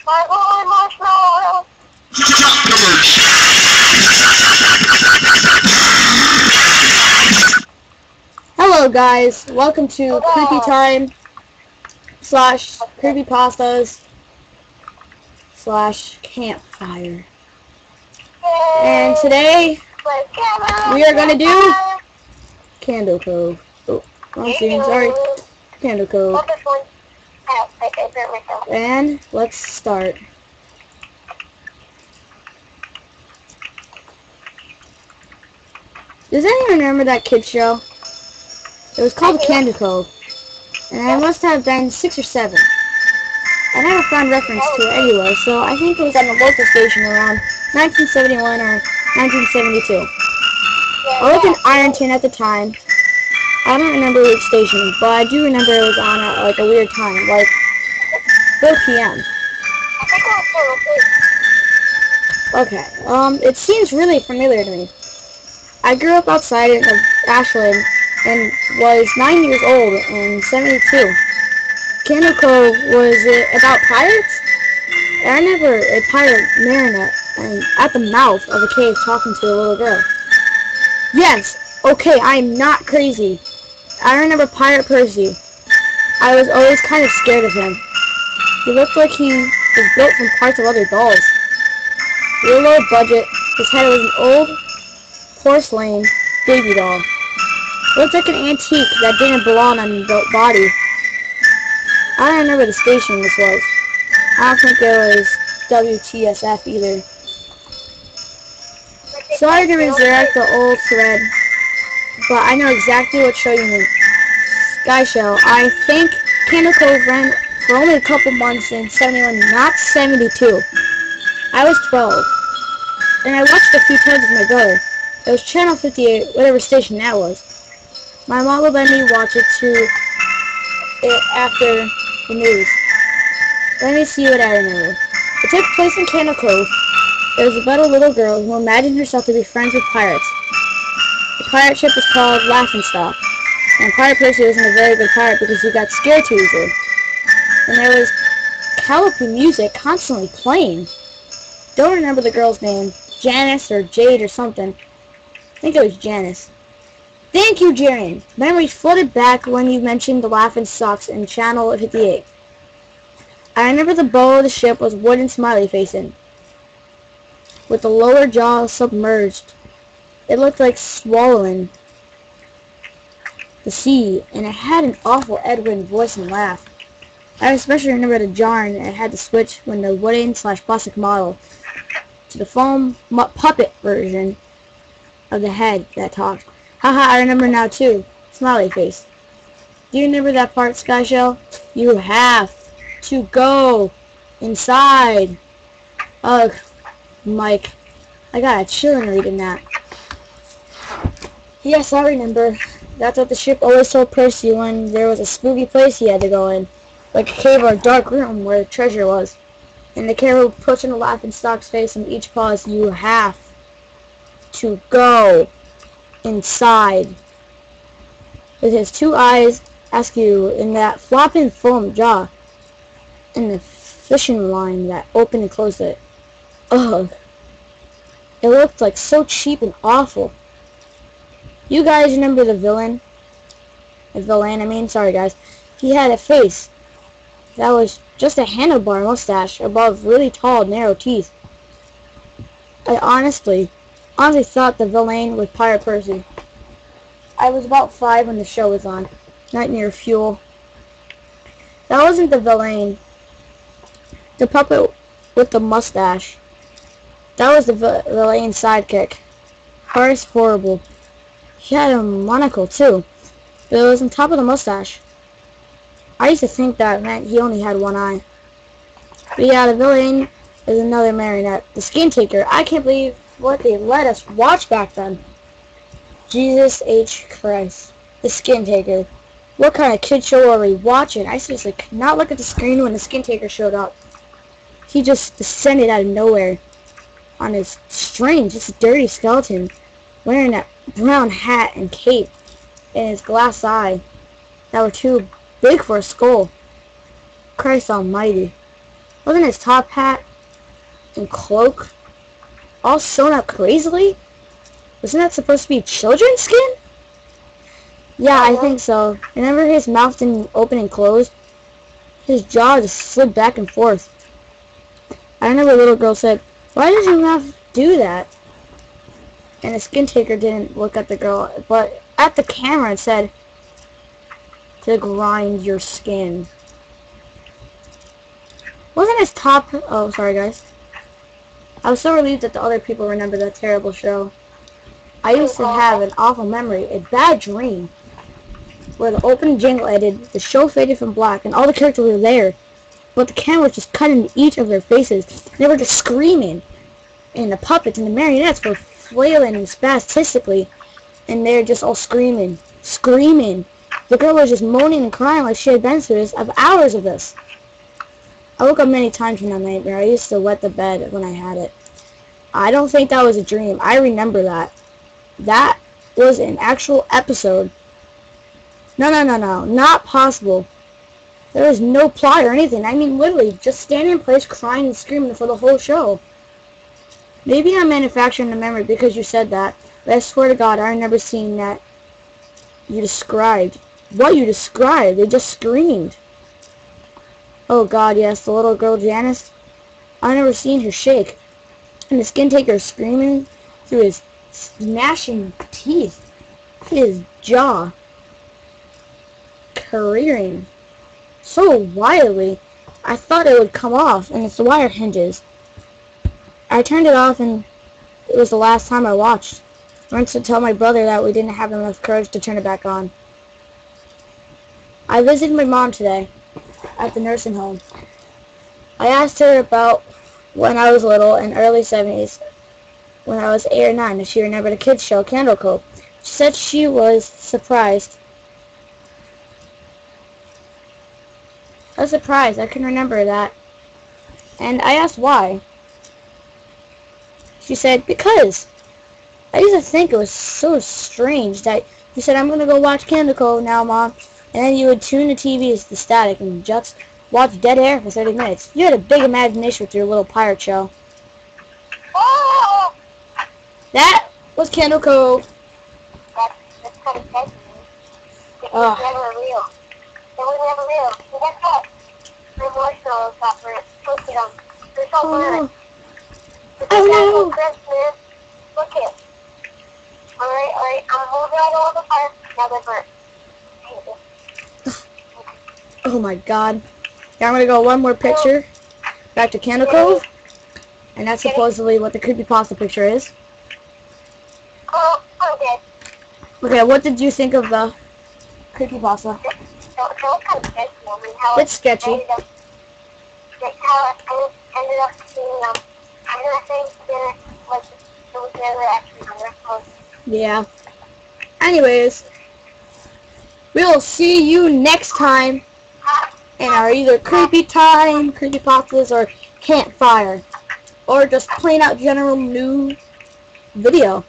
Marshmallow. Hello guys, welcome to Creepy Time / Creepypastas / Campfire. And today we are gonna do Candle Cove. Oh, wrong scene, sorry. Candle Cove. And let's start. Does anyone remember that kid show? It was called Candle Cove, and I must have been 6 or 7. I never found reference to it anywhere, so I think it was on a local station around 1971 or 1972. I lived in Ironton at the time. I don't remember which station, but I do remember it was on at like a weird time, like 4 p.m. Okay, it seems really familiar to me. I grew up outside in Ashland and was 9 years old in 72. Candle Cove, was it about pirates? I remember a pirate marionette at the mouth of a cave talking to a little girl. Yes, okay, I'm not crazy. I remember Pirate Percy. I was always kind of scared of him. He looked like he was built from parts of other dolls. Real low budget, his head was an old porcelain baby doll. Looked like an antique that didn't belong on the body. I don't remember the station this was. I don't think it was WTSF either. Sorry to resurrect the old thread, but I know exactly what show you mean. Sky Show. I think Candle Cove ran for only a couple months in 71, not 72. I was 12, and I watched a few times with my brother. It was Channel 58, whatever station that was. My mom would let me watch it after the news. Let me see what I remember. It took place in Candle Cove. It was about a little girl who imagined herself to be friends with pirates. The pirate ship was called Laughing Stock, and Pirate Percy wasn't a very good pirate because he got scared too easily. And there was calliope music constantly playing. Don't remember the girl's name, Janice or Jade or something. I think it was Janice. Thank you, Jaren. Memories flooded back when you mentioned the Laughing Stocks in Channel 58. I remember the bow of the ship was wooden smiley facing, with the lower jaw submerged. It looked like swallowing the sea, and it had an awful Edwin voice and laugh. I especially remember the jarring it had to switch when the wooden / plastic model to the foam puppet version of the head that talked. Haha, I remember now too. Smiley face. Do you remember that part, Sky Shell? You have to go inside. Ugh, Mike. I got a chilling reading that. Yes, I remember. That's what the ship always told Percy when there was a spooky place he had to go in. Like a cave or a dark room where the treasure was. And the carol puts in the Laughing Stock's face on each pause. You have to go inside. With his 2 eyes askew in that flopping foam jaw. And the fishing line that opened and closed it. Ugh. It looked like so cheap and awful. You guys remember the villain? Sorry guys. He had a face that was just a handlebar mustache above really tall, narrow teeth. I honestly thought the villain was Pirate Percy. I was about 5 when the show was on. Night near Fuel. That wasn't the villain. The puppet with the mustache. That was the villain's sidekick. Horace Horrible. He had a monocle too, but it was on top of the mustache. I used to think that meant he only had 1 eye. But yeah, the villain is another marionette. The Skin Taker. I can't believe what they let us watch back then. Jesus H. Christ. The Skin Taker. What kind of kid show are we watching? I seriously could not look at the screen when the Skin Taker showed up. He just descended out of nowhere on his strange, just dirty skeleton, wearing that brown hat and cape, and his glass eye that were too big for a skull. Christ almighty. Wasn't his top hat and cloak all sewn up crazily? Wasn't that supposed to be children's skin? Yeah, I think so. Remember his mouth didn't open and close? His jaw just slid back and forth. I remember a little girl said, "Why did your mouth do that?" And the skin taker didn't look at the girl, but at the camera it said, "To grind your skin." Wasn't his top... Oh, sorry guys. I was so relieved that the other people remember that terrible show. I used to have an awful memory, a bad dream, where the opening jingle ended, the show faded from black, and all the characters were there, but the camera was just cut into each of their faces. They were just screaming, and the puppets and the marionettes were flailing spastically, and they're just all screaming. The girl was just moaning and crying like she had been through this, of hours of this. I woke up many times from that nightmare. I used to wet the bed when I had it. I don't think that was a dream. I remember that. That was an actual episode. No, not possible. There was no plot or anything. I mean, literally, just standing in place, crying and screaming for the whole show. Maybe I'm manufacturing the memory because you said that, but I swear to God, I remember seeing that you described. What you described? They just screamed. Oh God, yes, the little girl Janice. I never seen her shake. And the skin taker screaming through his gnashing teeth, his jaw careering so wildly, I thought it would come off, and it's the wire hinges. I turned it off, and it was the last time I watched. I went to tell my brother that we didn't have enough courage to turn it back on. I visited my mom today at the nursing home. I asked her about when I was little in early 70s, when I was 8 or 9, if she remembered a kids show, Candle Cove. She said she was surprised. I was surprised. I couldn't remember that. And I asked why. She said, because. I used to think it was so strange that you said, "I'm going to go watch Candle Cove now, Mom." And then you would tune the TV to the static and just watch dead air for 30 minutes. You had a big imagination with your little pirate show. That was Candle Cove. That's kind of dead. It was never real. It was never real. So guess what? My marshmallows got burnt. Toasted them. They're so burnt. Oh no! Christmas. Look it. Alright. I'm moving right over the fire. Now they're burnt. Oh my God. Now I'm going to go one more picture. Back to Candle Cove. And that's supposedly what the creepypasta picture is. Oh, okay. Okay, what did you think of the creepypasta? It's sketchy. How I ended up seeing them. I think that like it was never actually on their house. Yeah. Anyways, we'll see you next time in our either creepy time, creepypastas, or campfire, or just plain out general new video.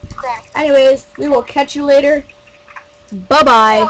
Anyways, we will catch you later. Bye bye.